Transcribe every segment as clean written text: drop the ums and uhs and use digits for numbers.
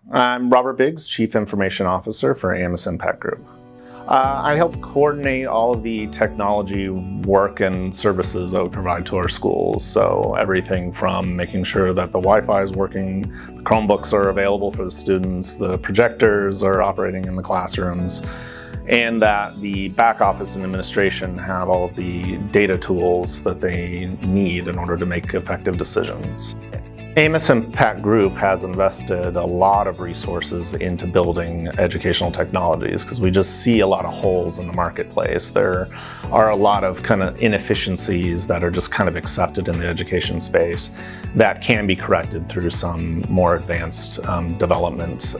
I'm Robert Biggs, Chief Information Officer for AMS Impact Group. I help coordinate all of the technology work and services that we provide to our schools. So everything from making sure that the Wi-Fi is working, the Chromebooks are available for the students, the projectors are operating in the classrooms, and that the back office and administration have all of the data tools that they need in order to make effective decisions. AMS Impact Group has invested a lot of resources into building educational technologies because we just see a lot of holes in the marketplace. There are a lot of kind of inefficiencies that are just kind of accepted in the education space that can be corrected through some more advanced development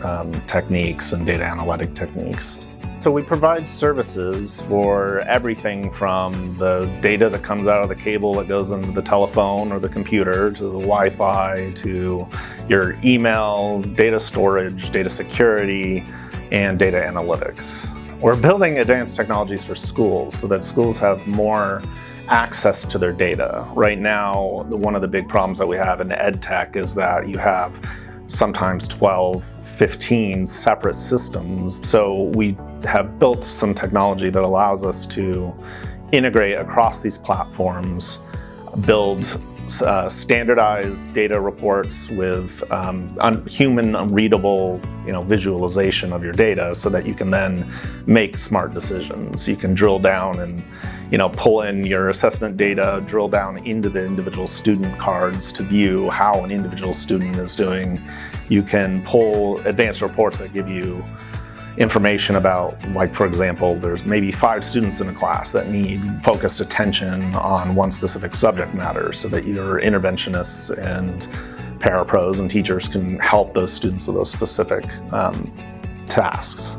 techniques and data analytic techniques. So we provide services for everything from the data that comes out of the cable that goes into the telephone or the computer, to the Wi-Fi, to your email, data storage, data security, and data analytics. We're building advanced technologies for schools so that schools have more access to their data. Right now, one of the big problems that we have in ed tech is that you have sometimes 12, 15 separate systems. So we have built some technology that allows us to integrate across these platforms, build standardized data reports with human readable visualization of your data so that you can then make smart decisions. You can drill down and pull in your assessment data, drill down into the individual student cards to view how an individual student is doing. You can pull advanced reports that give you information about, like for example, there's maybe 5 students in a class that need focused attention on one specific subject matter so that your interventionists and parapros and teachers can help those students with those specific tasks.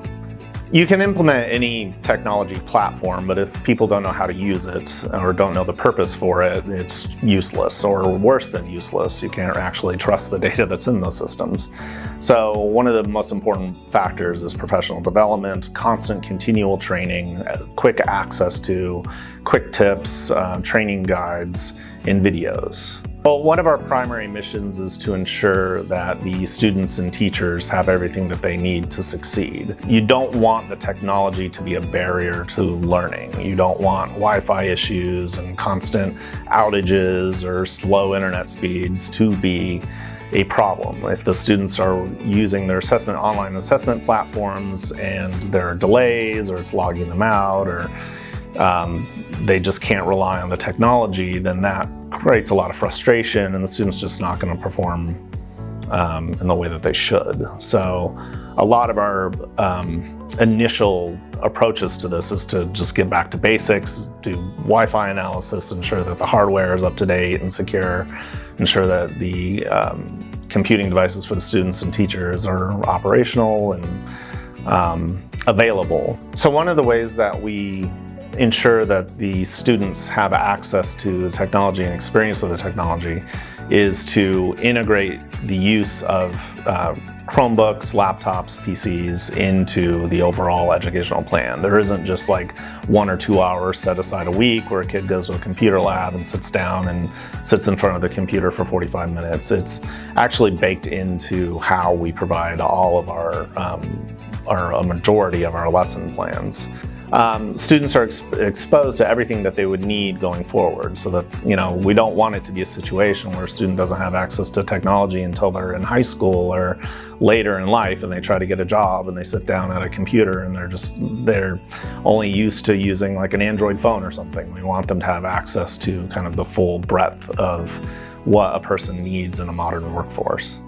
You can implement any technology platform, but if people don't know how to use it or don't know the purpose for it, it's useless, or worse than useless. You can't actually trust the data that's in those systems. So one of the most important factors is professional development, constant continual training, quick access to quick tips, training guides, and videos. Well, one of our primary missions is to ensure that the students and teachers have everything that they need to succeed. You don't want the technology to be a barrier to learning. You don't want Wi-Fi issues and constant outages or slow internet speeds to be a problem. If the students are using their online assessment platforms and there are delays, or it's logging them out, or they just can't rely on the technology, then that creates a lot of frustration and the student's just not going to perform in the way that they should. So a lot of our initial approaches to this is to just get back to basics, do Wi-Fi analysis, ensure that the hardware is up to date and secure, ensure that the computing devices for the students and teachers are operational and available. So one of the ways that we ensure that the students have access to the technology and experience with the technology is to integrate the use of Chromebooks, laptops, PCs into the overall educational plan. There isn't just like 1 or 2 hours set aside a week where a kid goes to a computer lab and sits down and sits in front of the computer for 45 minutes. It's actually baked into how we provide all of a majority of our lesson plans. Students are exposed to everything that they would need going forward, so that we don't want it to be a situation where a student doesn't have access to technology until they're in high school or later in life and they try to get a job and they sit down at a computer and they're only used to using like an Android phone or something. We want them to have access to kind of the full breadth of what a person needs in a modern workforce.